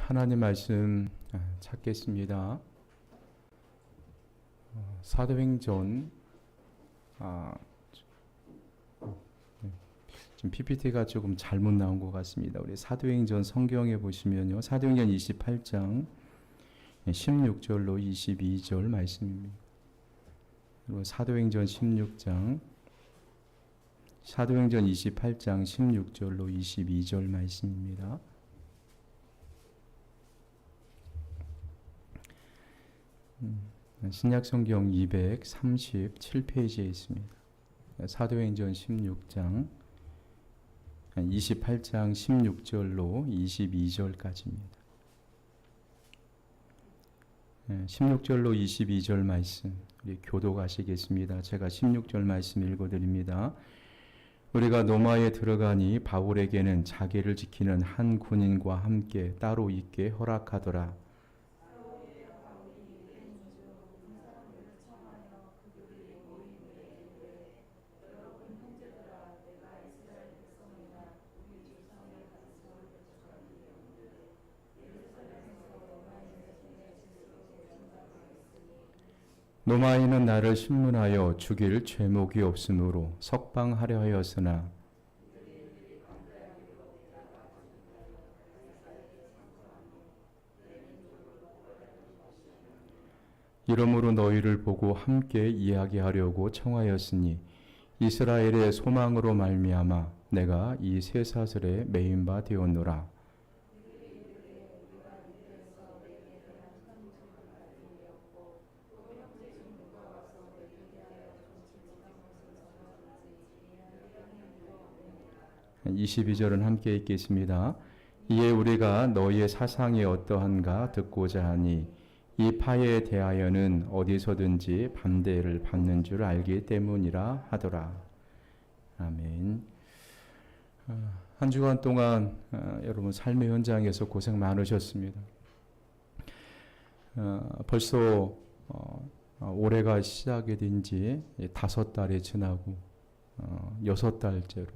하나님 말씀 찾겠습니다. 사도행전 지금 PPT가 조금 잘못 나온 것 같습니다. 우리 사도행전 성경에 보시면요. 사도행전 28장 16절로 22절 말씀입니다. 그리고 사도행전 28장 16절로 22절 말씀입니다. 신약성경 237페이지에 있습니다. 사도행전 16장 28장 16절로 22절까지입니다. 16절로 22절 말씀 우리 교독하시겠습니다. 제가 16절 말씀 읽어드립니다. 우리가 노마에 들어가니 바울에게는 자기를 지키는 한 군인과 함께 따로 있게 허락하더라. 노마이는 나를 신문하여 죽일 죄목이 없으므로 석방하려 하였으나 이러므로 너희를 보고 함께 이야기하려고 청하였으니 이스라엘의 소망으로 말미암아 내가 이 쇠사슬에 매인 바 되었노라. 22절은 함께 읽겠습니다. 이에 우리가 너희의 사상이 어떠한가 듣고자 하니 이 파에 대하여는 어디서든지 반대를 받는 줄 알기 때문이라 하더라. 아멘. 한 주간 동안 여러분 삶의 현장에서 고생 많으셨습니다. 벌써 올해가 시작이 된 지 5달이 지나고 6달째로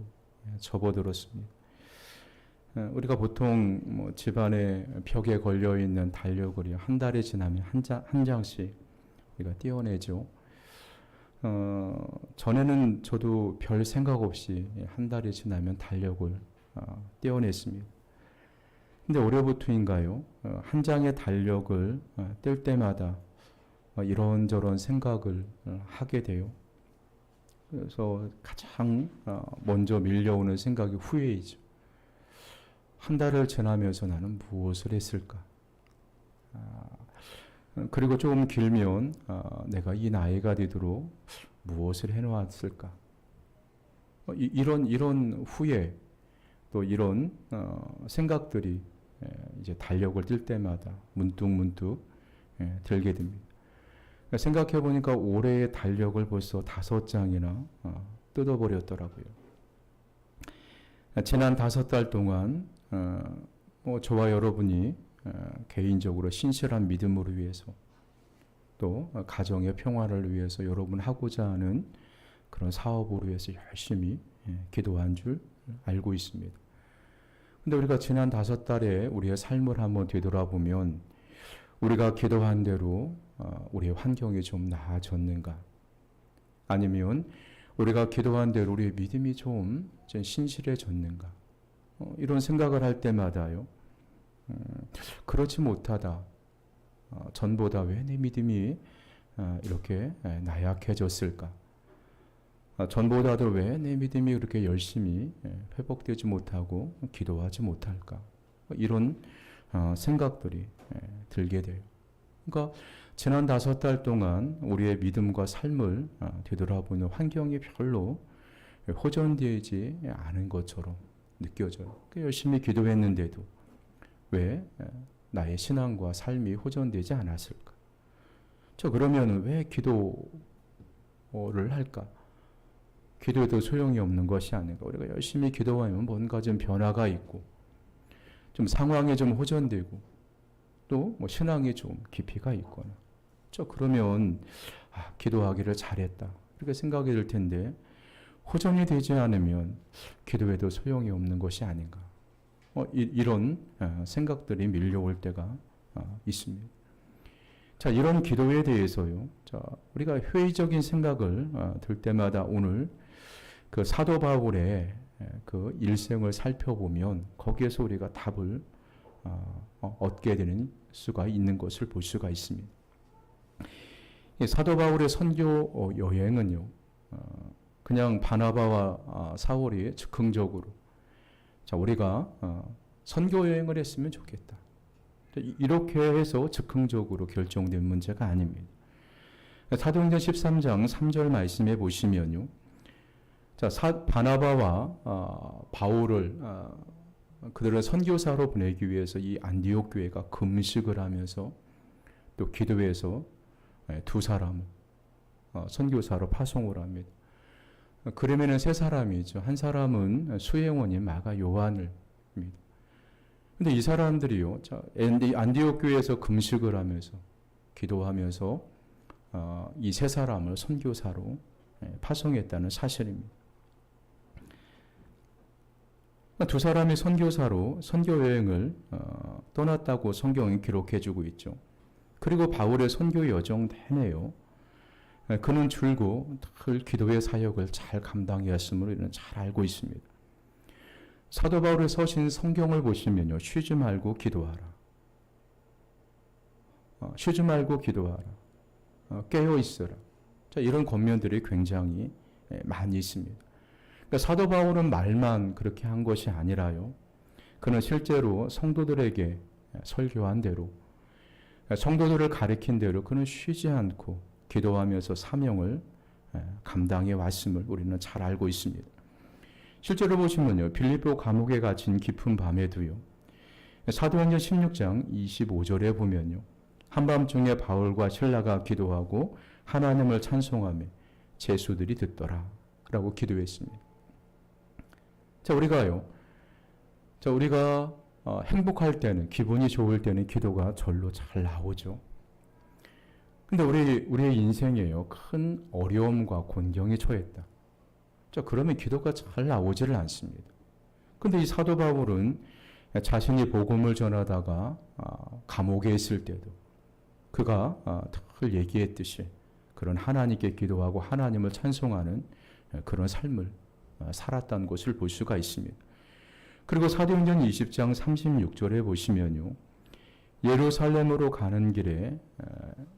접어들었습니다. 우리가 보통 집안에 벽에 걸려있는 달력을 한 달이 지나면 한 장씩 우리가 떼어내죠. 전에는 저도 별 생각 없이 한 달이 지나면 달력을 떼어냈습니다. 근데 올해부터인가요? 한 장의 달력을 뗄 때마다 이런저런 생각을 하게 돼요. 그래서 가장 먼저 밀려오는 생각이 후회이죠. 한 달을 지나면서 나는 무엇을 했을까? 그리고 조금 길면 내가 이 나이가 되도록 무엇을 해놓았을까? 이런 후회 또 이런 생각들이 이제 달력을 뜰 때마다 문득 들게 됩니다. 생각해 보니까 올해의 달력을 벌써 5장이나 뜯어버렸더라고요. 지난 5달 동안 저와 여러분이 개인적으로 신실한 믿음으로 위해서 또 가정의 평화를 위해서 여러분 하고자 하는 그런 사업으로 위해서 열심히 기도한 줄 알고 있습니다. 근데 우리가 지난 5달에 우리의 삶을 한번 되돌아보면 우리가 기도한 대로 우리의 환경이 좀 나아졌는가? 아니면 우리가 기도한 대로 우리의 믿음이 좀 신실해졌는가? 이런 생각을 할 때마다요. 그렇지 못하다. 전보다 왜 내 믿음이 이렇게 나약해졌을까? 전보다도 왜 내 믿음이 그렇게 열심히 회복되지 못하고 기도하지 못할까? 이런 생각들이 들게 돼요. 그러니까 지난 5달 동안 우리의 믿음과 삶을 되돌아보는 환경이 별로 호전되지 않은 것처럼 느껴져요. 열심히 기도했는데도 왜 나의 신앙과 삶이 호전되지 않았을까? 그러면 왜 기도를 할까? 기도에도 소용이 없는 것이 아닌가? 우리가 열심히 기도하면 뭔가 좀 변화가 있고 좀 상황이 좀 호전되고 또 신앙이 좀 깊이가 있거나 그러면 기도하기를 잘했다 이렇게 생각이 들 텐데 호전이 되지 않으면 기도에도 소용이 없는 것이 아닌가 이런 생각들이 밀려올 때가 있습니다. 자, 이런 기도에 대해서요. 자, 우리가 회의적인 생각을 들 때마다 오늘 그 사도 바울의 그 일생을 살펴보면 거기에서 우리가 답을 얻게 되는 수가 있는 것을 볼 수가 있습니다. 사도 바울의 선교 여행은요, 그냥 바나바와 사울이 즉흥적으로 자, 우리가 선교 여행을 했으면 좋겠다. 이렇게 해서 즉흥적으로 결정된 문제가 아닙니다. 사도행전 13장 3절 말씀에 보시면요. 자, 바나바와 바울을 그들을 선교사로 보내기 위해서 이 안디옥 교회가 금식을 하면서 또 기도해서 두 사람을 선교사로 파송을 합니다. 그러면은 세 사람이죠. 한 사람은 수행원인 마가 요한을입니다. 근데 이 사람들이요, 안디옥 교회에서 금식을 하면서 기도하면서 이 세 사람을 선교사로 파송했다는 사실입니다. 두 사람이 선교사로 선교 여행을 떠났다고 성경이 기록해주고 있죠. 그리고 바울의 선교 여정 내내요. 그는 줄곧 기도의 사역을 잘 감당했으므로 이는 잘 알고 있습니다. 사도 바울의 서신 성경을 보시면요. 쉬지 말고 기도하라. 쉬지 말고 기도하라. 깨어 있어라. 자, 이런 권면들이 굉장히 많이 있습니다. 그러니까 사도 바울은 말만 그렇게 한 것이 아니라요. 그는 실제로 성도들에게 설교한 대로 성도들을 가르친 대로 그는 쉬지 않고 기도하면서 사명을 감당해 왔음을 우리는 잘 알고 있습니다. 실제로 보시면요. 빌립보 감옥에 갇힌 깊은 밤에도요. 사도행전 16장 25절에 보면요. 한밤중에 바울과 실라가 기도하고 하나님을 찬송하며 제수들이 듣더라 라고 기도했습니다. 자, 우리가 행복할 때는, 기분이 좋을 때는 기도가 절로 잘 나오죠. 근데 우리의 인생에요. 큰 어려움과 곤경에 처했다. 자, 그러면 기도가 잘 나오지를 않습니다. 근데 이 사도 바울은 자신이 복음을 전하다가 감옥에 있을 때도 그가 늘 얘기했듯이 그런 하나님께 기도하고 하나님을 찬송하는 그런 삶을 살았다는 것을 볼 수가 있습니다. 그리고 사도행전 20장 36절에 보시면요. 예루살렘으로 가는 길에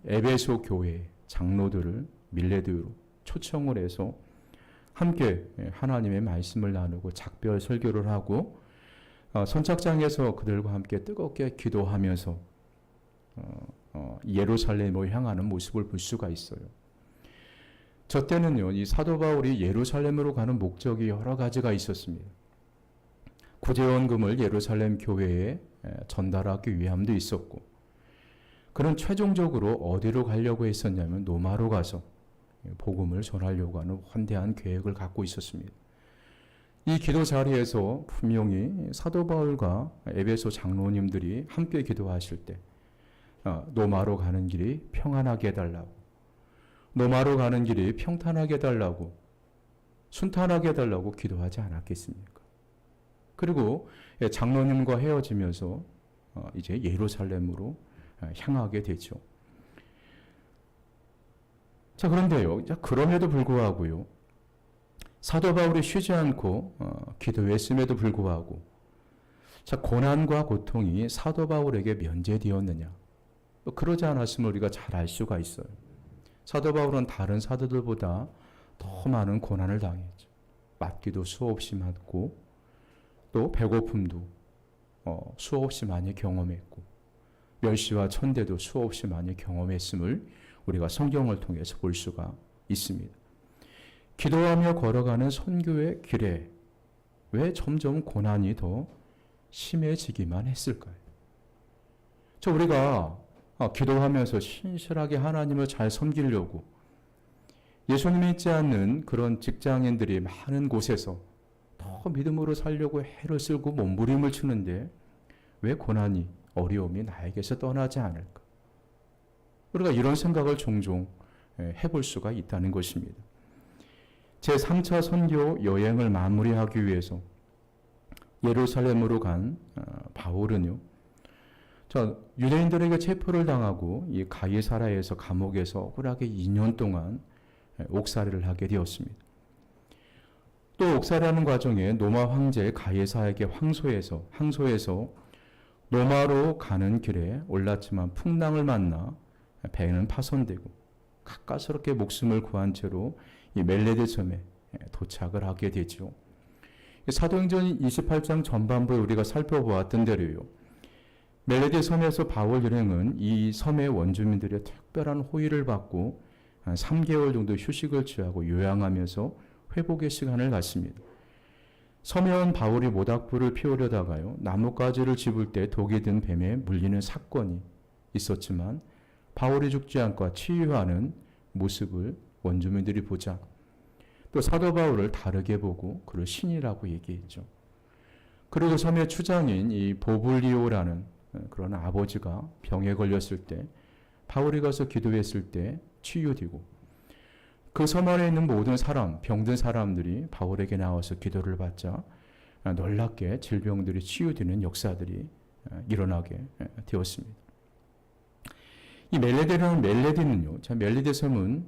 에베소 교회 장로들을 밀레드로 초청을 해서 함께 하나님의 말씀을 나누고 작별 설교를 하고 선착장에서 그들과 함께 뜨겁게 기도하면서 예루살렘으로 향하는 모습을 볼 수가 있어요. 저 때는요, 이 사도 바울이 예루살렘으로 가는 목적이 여러 가지가 있었습니다. 구제원금을 예루살렘 교회에 전달하기 위함도 있었고, 그는 최종적으로 어디로 가려고 했었냐면 로마로 가서 복음을 전하려고 하는 헌대한 계획을 갖고 있었습니다. 이 기도 자리에서 분명히 사도 바울과 에베소 장로님들이 함께 기도하실 때 로마로 가는 길이 평안하게 해달라고, 로마로 가는 길이 평탄하게 해달라고, 순탄하게 해달라고 기도하지 않았겠습니까? 그리고 장로님과 헤어지면서 이제 예루살렘으로 향하게 되죠. 자, 그런데요, 그럼에도 불구하고요, 사도 바울이 쉬지 않고 기도했음에도 불구하고, 자, 고난과 고통이 사도 바울에게 면제되었느냐? 그러지 않았음을 우리가 잘 알 수가 있어요. 사도 바울은 다른 사도들보다 더 많은 고난을 당했죠. 맞기도 수없이 맞고, 또 배고픔도 수없이 많이 경험했고, 멸시와 천대도 수없이 많이 경험했음을 우리가 성경을 통해서 볼 수가 있습니다. 기도하며 걸어가는 선교의 길에 왜 점점 고난이 더 심해지기만 했을까요? 우리가 기도하면서 신실하게 하나님을 잘 섬기려고 예수님 믿지 않는 그런 직장인들이 많은 곳에서 더 믿음으로 살려고 애를 쓰고 몸부림을 치는데 왜 고난이, 어려움이 나에게서 떠나지 않을까? 우리가 이런 생각을 종종 해볼 수가 있다는 것입니다. 제3차 선교 여행을 마무리하기 위해서 예루살렘으로 간 바울은요. 유대인들에게 체포를 당하고 이 가이사라에서 감옥에서 억울하게 2년 동안 옥살이를 하게 되었습니다. 또 옥살이하는 과정에 로마 황제 가이사에게 항소해서 로마로 가는 길에 올랐지만 풍랑을 만나 배는 파손되고 가까스럽게 목숨을 구한 채로 이 멜레데 섬에 도착을 하게 되죠. 사도행전 28장 전반부에 우리가 살펴보았던 대로요. 멜레데 섬에서 바울 일행은 이 섬의 원주민들의 특별한 호의를 받고 한 3개월 정도 휴식을 취하고 요양하면서 회복의 시간을 갖습니다. 섬에 온 바울이 모닥불을 피우려다가요. 나뭇가지를 집을 때 독이 든 뱀에 물리는 사건이 있었지만 바울이 죽지 않고 치유하는 모습을 원주민들이 보자 또 사도 바울을 다르게 보고 그를 신이라고 얘기했죠. 그리고 섬의 추장인 이 보블리오라는 그런 아버지가 병에 걸렸을 때 바울이 가서 기도했을 때 치유되고 그 섬 안에 있는 모든 병든 사람들이 바울에게 나와서 기도를 받자 놀랍게 질병들이 치유되는 역사들이 일어나게 되었습니다. 이 멜레데는요. 멜레데 섬은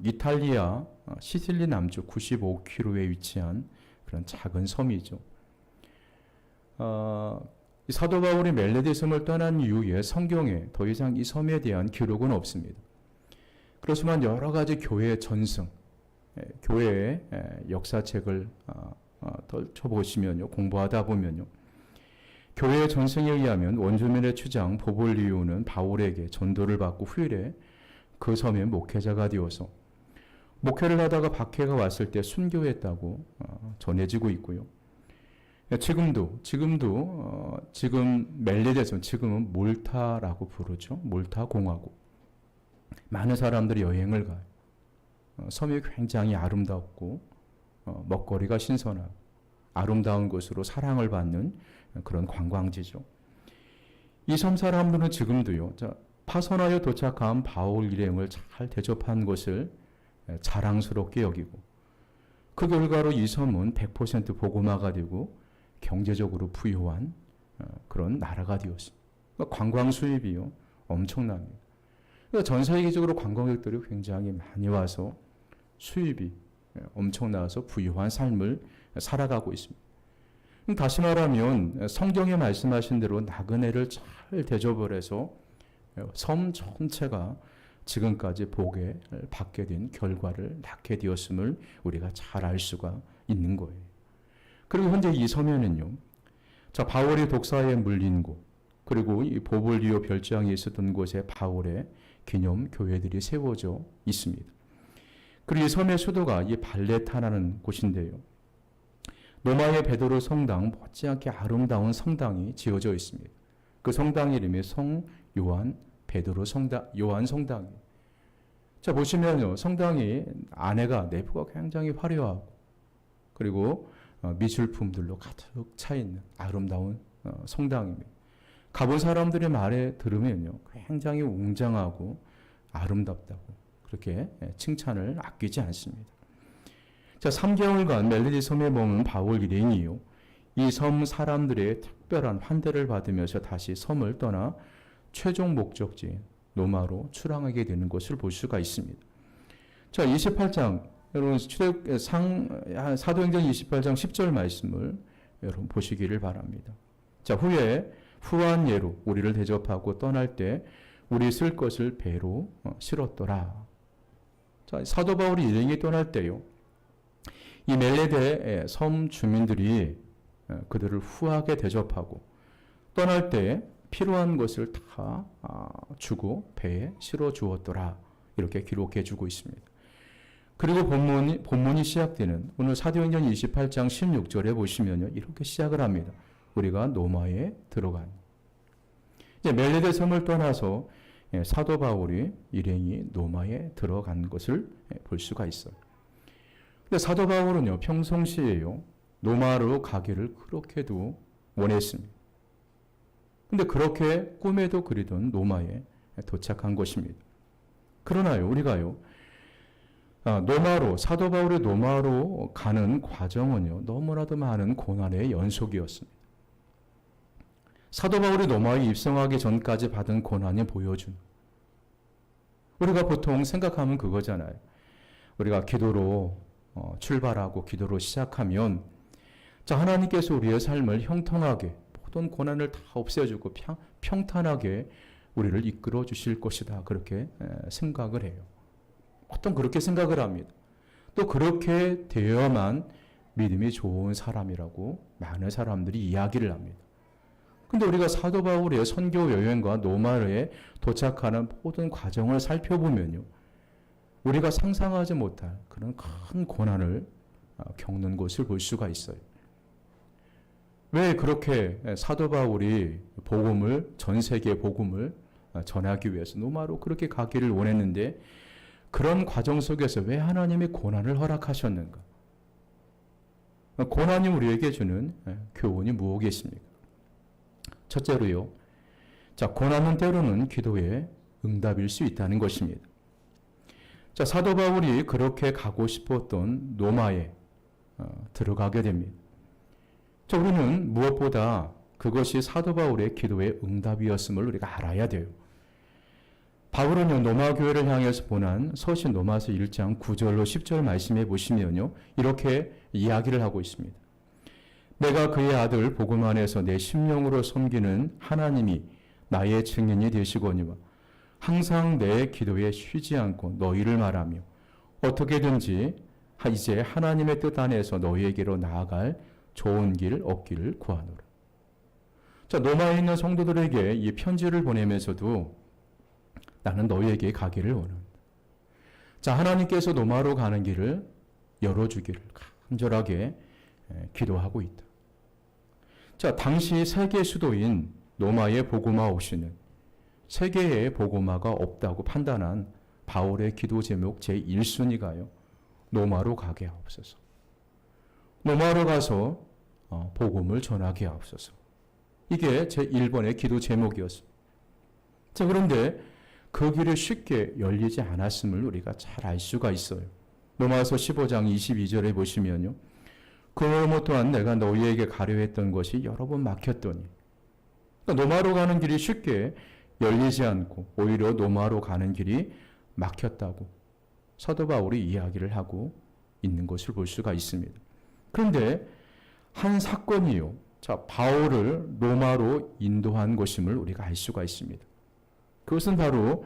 이탈리아 시실리 남쪽 95km에 위치한 그런 작은 섬이죠. 사도 바울이 멜레데 섬을 떠난 이후에 성경에 더 이상 이 섬에 대한 기록은 없습니다. 그렇지만 여러 가지 교회의 전승, 교회의 역사책을 펼쳐보시면요, 공부하다 보면요, 교회의 전승에 의하면 원주민의 추장 보볼리오는 바울에게 전도를 받고 후일에 그 섬의 목회자가 되어서 목회를 하다가 박해가 왔을 때 순교했다고 전해지고 있고요. 지금 멜레데섬, 지금은 몰타라고 부르죠. 몰타 공화국. 많은 사람들이 여행을 가요. 섬이 굉장히 아름답고 먹거리가 신선하고 아름다운 곳으로 사랑을 받는 그런 관광지죠. 이 섬 사람들은 지금도요. 파선하여 도착한 바울 일행을 잘 대접한 것을 자랑스럽게 여기고 그 결과로 이 섬은 100% 복음화가 되고 경제적으로 부유한 그런 나라가 되었습니다. 관광 수입이요. 엄청납니다. 전 세계적으로 관광객들이 굉장히 많이 와서 수입이 엄청나서 부유한 삶을 살아가고 있습니다. 다시 말하면 성경에 말씀하신 대로 나그네를 잘 대접을 해서 섬 전체가 지금까지 복을 받게 된 결과를 낳게 되었음을 우리가 잘 알 수가 있는 거예요. 그리고 현재 이 섬에는요. 바울이 독사에 물린 곳 그리고 이 보볼리오 별장이 있었던 곳에 바울의 기념 교회들이 세워져 있습니다. 그리고 이 섬의 수도가 이 발레타라는 곳인데요. 로마의 베드로 성당 못지않게 아름다운 성당이 지어져 있습니다. 그 성당 이름이 성 요한 베드로 성당, 요한 성당이에요. 보시면요. 성당이 안에가 내부가 굉장히 화려하고 그리고 미술품들로 가득 차 있는 아름다운 성당입니다. 가본 사람들의 말에 들으면요. 굉장히 웅장하고 아름답다고 그렇게 칭찬을 아끼지 않습니다. 3개월간 멜레데 섬에 머문 바울 일행이요. 이 섬 사람들의 특별한 환대를 받으면서 다시 섬을 떠나 최종 목적지인 로마로 출항하게 되는 것을 볼 수가 있습니다. 28장 여러분 사도행전 28장 10절 말씀을 여러분 보시기를 바랍니다. 후에 후한 예로 우리를 대접하고 떠날 때 우리 쓸 것을 배로 실었더라. 사도 바울이 일행이 떠날 때요. 이 멜레데 섬 주민들이 그들을 후하게 대접하고 떠날 때 필요한 것을 다 주고 배에 실어 주었더라. 이렇게 기록해 주고 있습니다. 그리고 본문이 시작되는 오늘 사도행전 28장 16절에 보시면요. 이렇게 시작을 합니다. 우리가 노마에 들어간. 이제 멜레데 섬을 떠나서 사도 바울이 일행이 노마에 들어간 것을 볼 수가 있어요. 근데 사도 바울은요, 평상시에요, 노마로 가기를 그렇게도 원했습니다. 근데 그렇게 꿈에도 그리던 노마에 도착한 것입니다. 그러나요, 우리가요, 노마로, 사도 바울의 노마로 가는 과정은요, 너무나도 많은 고난의 연속이었습니다. 사도 바울이 노마에 입성하기 전까지 받은 고난이 보여준, 우리가 보통 생각하면 그거잖아요. 우리가 기도로 출발하고 기도로 시작하면, 자, 하나님께서 우리의 삶을 형통하게, 모든 고난을 다 없애주고 평탄하게 우리를 이끌어 주실 것이다. 그렇게 생각을 해요. 보통 그렇게 생각을 합니다. 또 그렇게 되어야만 믿음이 좋은 사람이라고 많은 사람들이 이야기를 합니다. 근데 우리가 사도 바울의 선교 여행과 노마르에 도착하는 모든 과정을 살펴보면요, 우리가 상상하지 못할 그런 큰 고난을 겪는 것을 볼 수가 있어요. 왜 그렇게 사도 바울이 복음을, 전 세계 복음을 전하기 위해서 노마로 그렇게 가기를 원했는데, 그런 과정 속에서 왜 하나님이 고난을 허락하셨는가? 고난이 우리에게 주는 교훈이 무엇이겠습니까? 첫째로요, 자, 고난은 때로는 기도의 응답일 수 있다는 것입니다. 자, 사도 바울이 그렇게 가고 싶었던 노마에 들어가게 됩니다. 자, 우리는 무엇보다 그것이 사도 바울의 기도의 응답이었음을 우리가 알아야 돼요. 바울은요, 노마 교회를 향해서 보낸 서신 로마서 1장 9절로 10절 말씀해 보시면요, 이렇게 이야기를 하고 있습니다. 내가 그의 아들 복음 안에서 내 심령으로 섬기는 하나님이 나의 증인이 되시거니와 항상 내 기도에 쉬지 않고 너희를 말하며 어떻게든지 이제 하나님의 뜻 안에서 너희에게로 나아갈 좋은 길 얻기를 구하노라. 자, 노마에 있는 성도들에게 이 편지를 보내면서도 나는 너희에게 가기를 원한다. 자, 하나님께서 노마로 가는 길을 열어주기를 간절하게 기도하고 있다. 자, 당시 세계 수도인 노마의 복음화 오시는 세계에 복음화가 없다고 판단한 바울의 기도 제목 제1순위가요, 노마로 가게 하옵소서. 노마로 가서 복음을 전하게 하옵소서. 이게 제1번의 기도 제목이었습니다. 자, 그런데 그 길이 쉽게 열리지 않았음을 우리가 잘 알 수가 있어요. 로마서 15장 22절에 보시면요, 그러므로 또한 내가 너희에게 가려 했던 것이 여러 번 막혔더니, 그러니까 노마로 가는 길이 쉽게 열리지 않고 오히려 노마로 가는 길이 막혔다고 사도 바울이 이야기를 하고 있는 것을 볼 수가 있습니다. 그런데 한 사건이요, 자, 바울을 로마로 인도한 것임을 우리가 알 수가 있습니다. 그것은 바로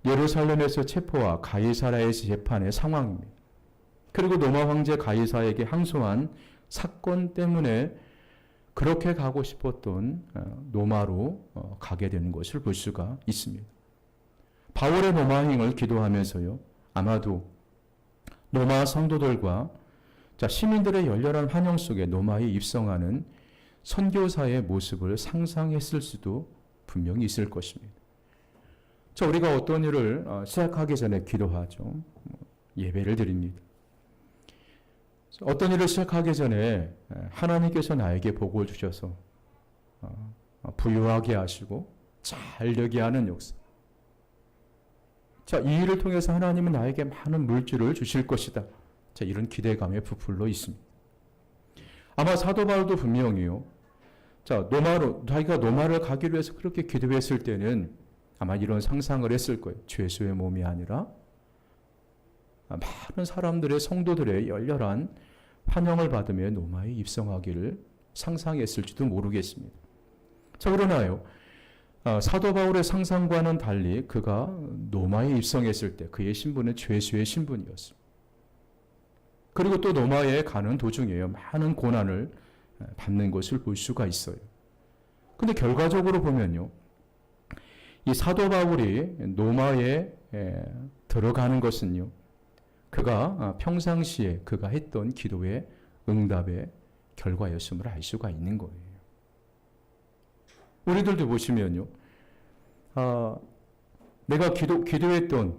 예루살렘에서 체포와 가이사라에서 재판의 상황입니다. 그리고 로마 황제 가이사에게 항소한 사건 때문에 그렇게 가고 싶었던 로마로 가게 되는 것을 볼 수가 있습니다. 바울의 로마행을 기도하면서요, 아마도 로마 성도들과 시민들의 열렬한 환영 속에 로마에 입성하는 선교사의 모습을 상상했을 수도 분명히 있을 것입니다. 자, 우리가 어떤 일을 시작하기 전에 기도하죠. 예배를 드립니다. 어떤 일을 시작하기 전에 하나님께서 나에게 복을 주셔서 부유하게 하시고 잘 되게 하는 역사. 자, 이 일을 통해서 하나님은 나에게 많은 물질을 주실 것이다. 자, 이런 기대감에 부풀러 있습니다. 아마 사도 바울도 분명히요, 자, 자기가 노마를 가기로 해서 그렇게 기도했을 때는 아마 이런 상상을 했을 거예요. 죄수의 몸이 아니라 많은 사람들의, 성도들의 열렬한 환영을 받으며 노마에 입성하기를 상상했을지도 모르겠습니다. 자, 그러나요, 사도 바울의 상상과는 달리 그가 노마에 입성했을 때 그의 신분은 죄수의 신분이었습니다. 그리고 또 노마에 가는 도중에요, 많은 고난을 받는 것을 볼 수가 있어요. 근데 결과적으로 보면요, 이 사도 바울이 노마에 들어가는 것은요, 그가 평상시에 그가 했던 기도의 응답의 결과였음을 알 수가 있는 거예요. 우리들도 보시면요, 내가 기도했던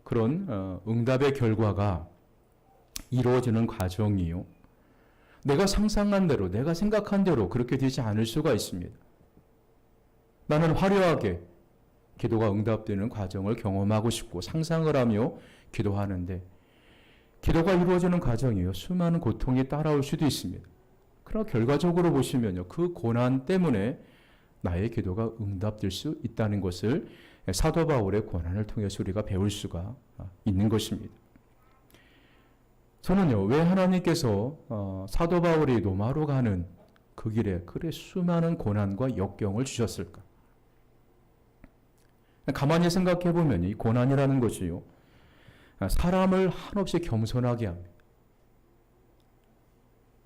그런 응답의 결과가 이루어지는 과정이요, 내가 상상한 대로, 내가 생각한 대로 그렇게 되지 않을 수가 있습니다. 나는 화려하게 기도가 응답되는 과정을 경험하고 싶고 상상을 하며 기도하는데, 기도가 이루어지는 과정이요. 수많은 고통이 따라올 수도 있습니다. 그러나 결과적으로 보시면요. 그 고난 때문에 나의 기도가 응답될 수 있다는 것을 사도 바울의 고난을 통해서 우리가 배울 수가 있는 것입니다. 저는요, 왜 하나님께서 사도 바울이 로마로 가는 그 길에 그래 수많은 고난과 역경을 주셨을까? 가만히 생각해 보면 이 고난이라는 것이요, 사람을 한없이 겸손하게 합니다.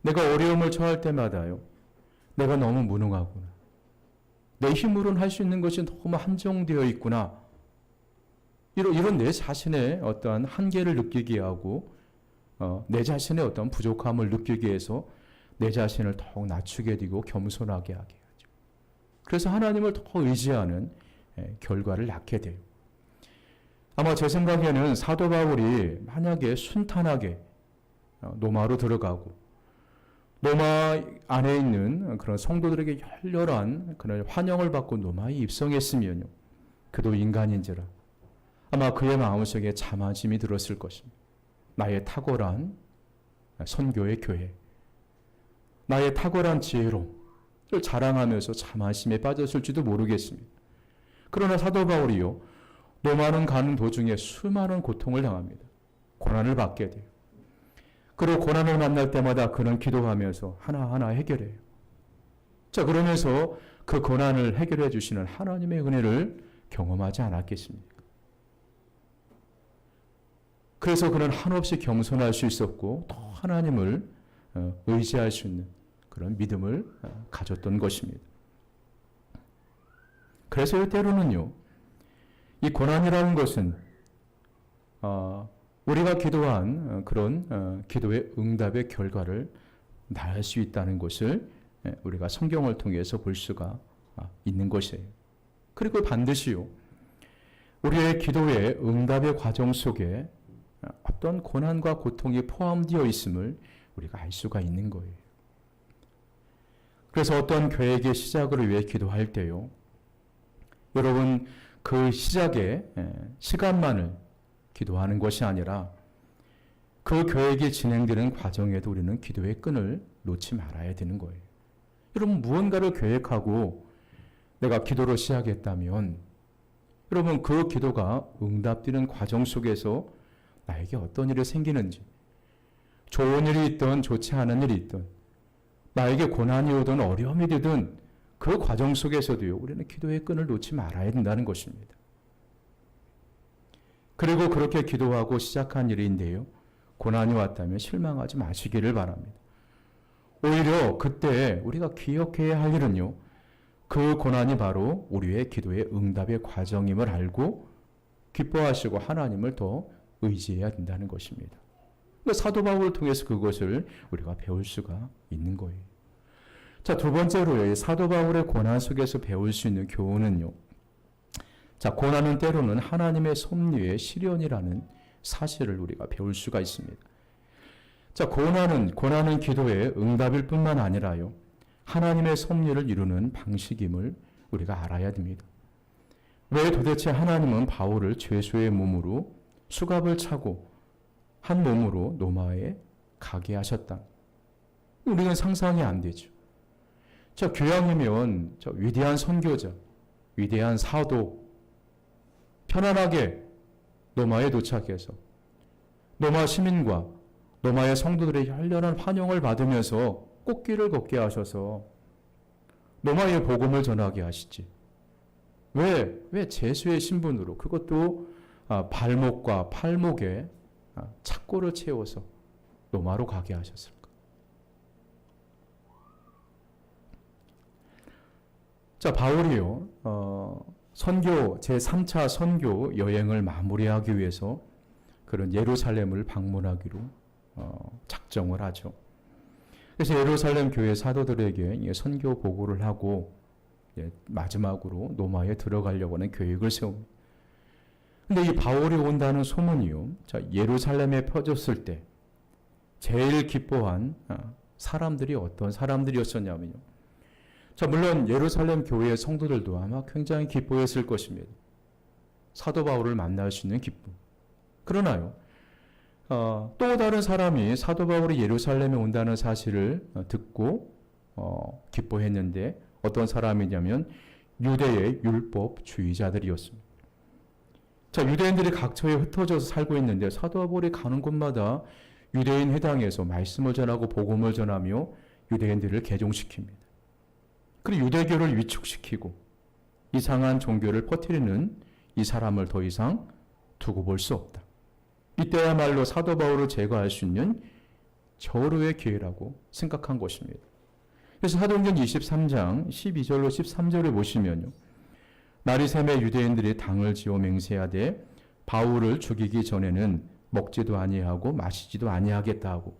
내가 어려움을 처할 때마다요, 내가 너무 무능하구나. 내 힘으로는 할 수 있는 것이 너무 한정되어 있구나. 이런 내 자신의 어떠한 한계를 느끼게 하고 내 자신의 어떤 부족함을 느끼게 해서 내 자신을 더욱 낮추게 되고 겸손하게 하게 하죠. 그래서 하나님을 더 의지하는 결과를 낳게 돼요. 아마 제 생각에는 사도 바울이 만약에 순탄하게 로마로 들어가고 로마 안에 있는 그런 성도들에게 열렬한 그런 환영을 받고 로마에 입성했으면요, 그도 인간인지라 아마 그의 마음속에 자만심이 들었을 것입니다. 나의 탁월한 선교의 교회, 나의 탁월한 지혜로 자랑하면서 자만심에 빠졌을지도 모르겠습니다. 그러나 사도 바울이요, 로마는 가는 도중에 수많은 고통을 당합니다. 고난을 받게 돼요. 그리고 고난을 만날 때마다 그는 기도하면서 하나하나 해결해요. 자, 그러면서 그 고난을 해결해 주시는 하나님의 은혜를 경험하지 않았겠습니까? 그래서 그는 한없이 겸손할 수 있었고 또 하나님을 의지할 수 있는 그런 믿음을 가졌던 것입니다. 그래서 때로는요, 이 고난이라는 것은 우리가 기도한 그런 기도의 응답의 결과를 낳을 수 있다는 것을 우리가 성경을 통해서 볼 수가 있는 것이에요. 그리고 반드시요, 우리의 기도의 응답의 과정 속에 어떤 고난과 고통이 포함되어 있음을 우리가 알 수가 있는 거예요. 그래서 어떤 계획의 시작을 위해 기도할 때요, 여러분 그 시작의 시간만을 기도하는 것이 아니라 그 계획이 진행되는 과정에도 우리는 기도의 끈을 놓지 말아야 되는 거예요. 여러분 무언가를 계획하고 내가 기도로 시작했다면 여러분 그 기도가 응답되는 과정 속에서 나에게 어떤 일이 생기는지, 좋은 일이 있든 좋지 않은 일이 있든 나에게 고난이 오든 어려움이 되든 그 과정 속에서도요, 우리는 기도의 끈을 놓지 말아야 된다는 것입니다. 그리고 그렇게 기도하고 시작한 일인데요, 고난이 왔다면 실망하지 마시기를 바랍니다. 오히려 그때 우리가 기억해야 할 일은요, 그 고난이 바로 우리의 기도의 응답의 과정임을 알고 기뻐하시고 하나님을 더 의지해야 된다는 것입니다. 사도 바울을 통해서 그것을 우리가 배울 수가 있는 거예요. 자, 두 번째로 사도 바울의 고난 속에서 배울 수 있는 교훈은요, 자, 고난은 때로는 하나님의 섭리의 실현이라는 사실을 우리가 배울 수가 있습니다. 자, 고난은 기도의 응답일 뿐만 아니라요, 하나님의 섭리를 이루는 방식임을 우리가 알아야 됩니다. 왜 도대체 하나님은 바울을 죄수의 몸으로 수갑을 차고 한 몸으로 로마에 가게 하셨다? 우리는 상상이 안 되죠. 자, 교양이면 저 위대한 선교자, 위대한 사도, 편안하게 로마에 도착해서 로마 시민과 로마의 성도들의 열렬한 환영을 받으면서 꽃길을 걷게 하셔서 로마의 복음을 전하게 하시지. 왜 제수의 신분으로, 그것도 발목과 팔목에 착고를 채워서 로마로 가게 하셨을까? 자, 바울이요, 선교, 제3차 선교 여행을 마무리하기 위해서 그런 예루살렘을 방문하기로 작정을 하죠. 그래서 예루살렘 교회 사도들에게 선교 보고를 하고 마지막으로 로마에 들어가려고 하는 계획을 세웁니다. 근데 이 바울이 온다는 소문이요, 자, 예루살렘에 퍼졌을 때 제일 기뻐한 사람들이 어떤 사람들이었었냐면요, 자, 물론 예루살렘 교회의 성도들도 아마 굉장히 기뻐했을 것입니다. 사도 바울을 만날 수 있는 기쁨. 그러나요, 또 다른 사람이 사도 바울이 예루살렘에 온다는 사실을 듣고 기뻐했는데 어떤 사람이냐면 유대의 율법주의자들이었습니다. 자, 유대인들이 각처에 흩어져서 살고 있는데 사도 바울이 가는 곳마다 유대인 회당에서 말씀을 전하고 복음을 전하며 유대인들을 개종시킵니다. 그리고 유대교를 위축시키고 이상한 종교를 퍼뜨리는 이 사람을 더 이상 두고 볼 수 없다. 이때야말로 사도 바울을 제거할 수 있는 절호의 기회라고 생각한 것입니다. 그래서 사도행전 23장 12절로 13절을 보시면요. 나리샘의 유대인들이 당을 지어 맹세하되 바울을 죽이기 전에는 먹지도 아니하고 마시지도 아니하겠다 하고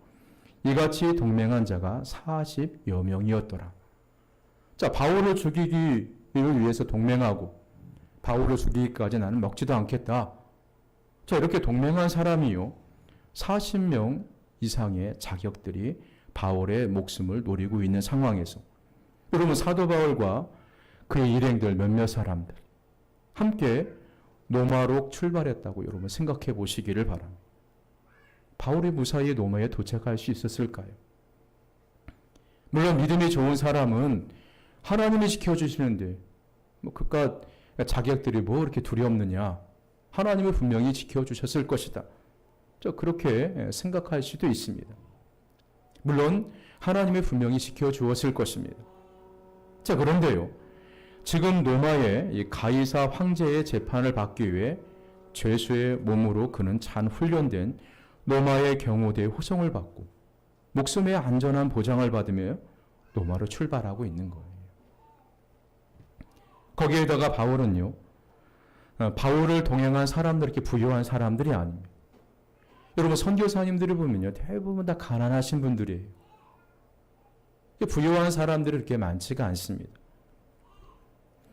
이같이 동맹한 자가 40여 명이었더라. 자, 바울을 죽이기를 위해서 동맹하고 바울을 죽이기까지 나는 먹지도 않겠다. 자, 이렇게 동맹한 사람이요. 40명 이상의 자격들이 바울의 목숨을 노리고 있는 상황에서 여러분 사도 바울과 그의 일행들 몇몇 사람들 함께 노마로 출발했다고 여러분 생각해 보시기를 바랍니다. 바울이 무사히 노마에 도착할 수 있었을까요? 물론 믿음이 좋은 사람은 하나님이 지켜주시는데 그깟 자격들이 뭐 이렇게 두렵느냐. 하나님을 분명히 지켜주셨을 것이다. 그렇게 생각할 수도 있습니다. 물론 하나님이 분명히 지켜주었을 것입니다. 자, 그런데요. 지금 로마의 이 가이사 황제의 재판을 받기 위해 죄수의 몸으로 그는 잘 훈련된 로마의 경호대의 호송을 받고 목숨의 안전한 보장을 받으며 로마로 출발하고 있는 거예요. 거기에다가 바울은요. 바울을 동행한 사람들, 이렇게 부유한 사람들이 아닙니다. 여러분 선교사님들을 보면요. 대부분 다 가난하신 분들이에요. 부유한 사람들이 그렇게 많지가 않습니다.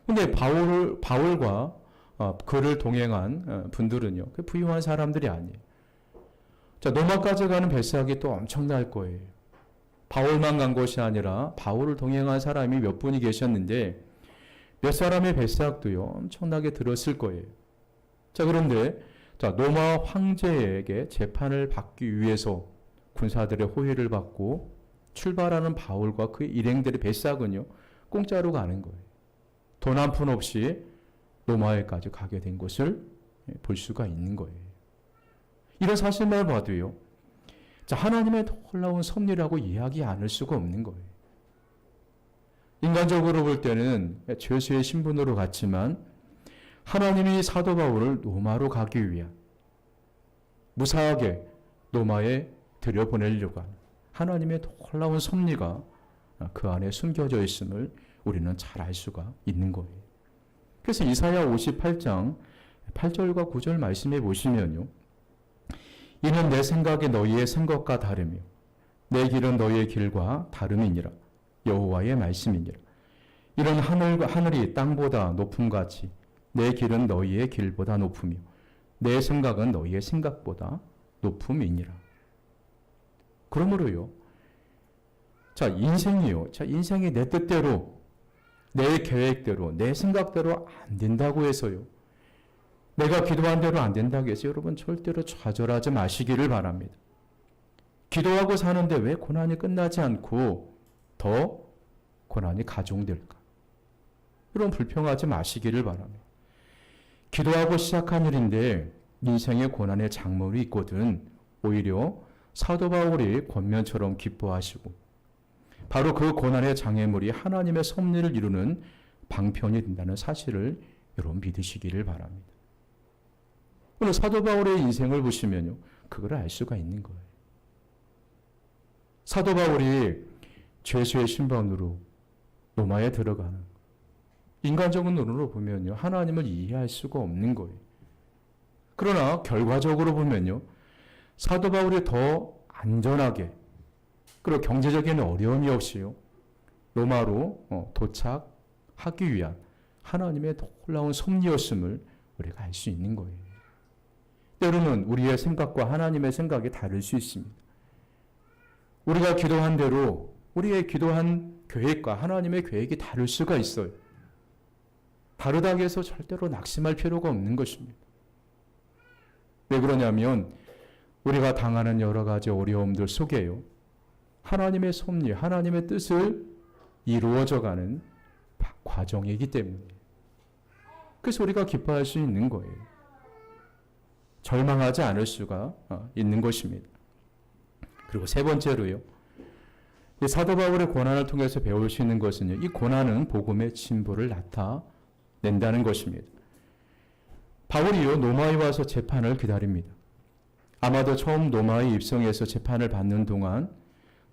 근데 바울과 그를 동행한 분들은요. 부유한 사람들이 아니에요. 자, 로마까지 가는 배삭이 또 엄청날 거예요. 바울만 간 것이 아니라 바울을 동행한 사람이 몇 분이 계셨는데 몇 사람의 배삭도요. 엄청나게 들었을 거예요. 자, 그런데 로마 황제에게 재판을 받기 위해서 군사들의 호의를 받고 출발하는 바울과 그의 일행들의 배삭은요. 공짜로 가는 거예요. 돈 한 푼 없이 로마에까지 가게 된 것을 볼 수가 있는 거예요. 이런 사실만 봐도요. 자, 하나님의 놀라운 섭리라고 이해하기 않을 수가 없는 거예요. 인간적으로 볼 때는 죄수의 신분으로 갔지만 하나님이 사도 바울을 로마로 가기 위한 무사하게 로마에 들여보내려고 하는 하나님의 놀라운 섭리가 그 안에 숨겨져 있음을 우리는 잘 알 수가 있는 거예요. 그래서 이사야 58장 8절과 9절 말씀해 보시면요. 이는 내 생각이 너희의 생각과 다르며 내 길은 너희의 길과 다름이니라. 여호와의 말씀이니라. 이런 하늘이 땅보다 높음같이 내 길은 너희의 길보다 높으며 내 생각은 너희의 생각보다 높음이니라. 그러므로요. 자, 인생이요. 자, 인생이 내 뜻대로 내 계획대로 내 생각대로 안 된다고 해서요. 내가 기도한 대로 안 된다고 해서 여러분 절대로 좌절하지 마시기를 바랍니다. 기도하고 사는데 왜 고난이 끝나지 않고 더 고난이 가중될까? 여러분 불평하지 마시기를 바랍니다. 기도하고 시작한 일인데 인생의 고난의 장물이 있거든 오히려 사도 바울이 권면처럼 기뻐하시고 바로 그 고난의 장애물이 하나님의 섭리를 이루는 방편이 된다는 사실을 여러분 믿으시기를 바랍니다. 오늘 사도 바울의 인생을 보시면요. 그걸 알 수가 있는 거예요. 사도 바울이 죄수의 신분으로 로마에 들어가는 인간적인 눈으로 보면요. 하나님을 이해할 수가 없는 거예요. 그러나 결과적으로 보면요. 사도 바울이 더 안전하게 그리고 경제적인 어려움이 없이요. 로마로 도착하기 위한 하나님의 놀라운 섭리였음을 우리가 알 수 있는 거예요. 때로는 우리의 생각과 하나님의 생각이 다를 수 있습니다. 우리가 기도한 대로 우리의 기도한 계획과 하나님의 계획이 다를 수가 있어요. 다르다고 해서 절대로 낙심할 필요가 없는 것입니다. 왜 그러냐면 우리가 당하는 여러 가지 어려움들 속에요. 하나님의 섭리, 하나님의 뜻을 이루어져가는 과정이기 때문에. 그래서 우리가 기뻐할 수 있는 거예요. 절망하지 않을 수가 있는 것입니다. 그리고 세 번째로요. 이 사도 바울의 고난을 통해서 배울 수 있는 것은요. 이 고난은 복음의 진보를 나타낸다는 것입니다. 바울이요. 로마에 와서 재판을 기다립니다. 아마도 처음 로마에 입성해서 재판을 받는 동안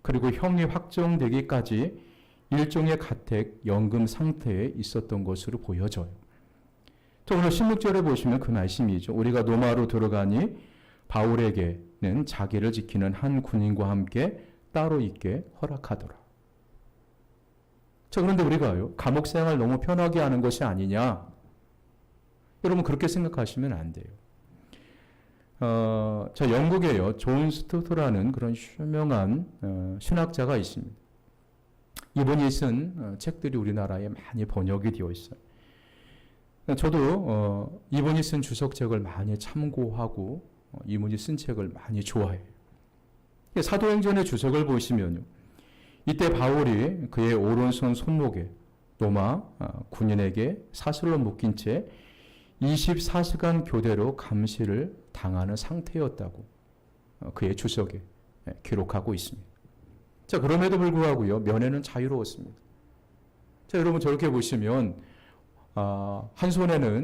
그리고 형이 확정되기까지 일종의 가택, 연금 상태에 있었던 것으로 보여져요. 또 오늘 16절에 보시면 그 말씀이죠. 우리가 로마로 들어가니 바울에게는 자기를 지키는 한 군인과 함께 따로 있게 허락하더라. 자, 그런데 우리가요, 감옥 생활 너무 편하게 하는 것이 아니냐? 여러분 그렇게 생각하시면 안 돼요. 자, 영국에요, 존 스토트라는 그런 유명한 신학자가 있습니다. 이분이 쓴 책들이 우리나라에 많이 번역이 되어 있어요. 저도 이분이 쓴 주석책을 많이 참고하고 이분이 쓴 책을 많이 좋아해요. 사도행전의 주석을 보시면요. 이때 바울이 그의 오른손 손목에 로마 군인에게 사슬로 묶인 채 24시간 교대로 감시를 당하는 상태였다고 그의 주석에 기록하고 있습니다. 자, 그럼에도 불구하고요, 면회는 자유로웠습니다. 자, 여러분 저렇게 보시면 한 손에는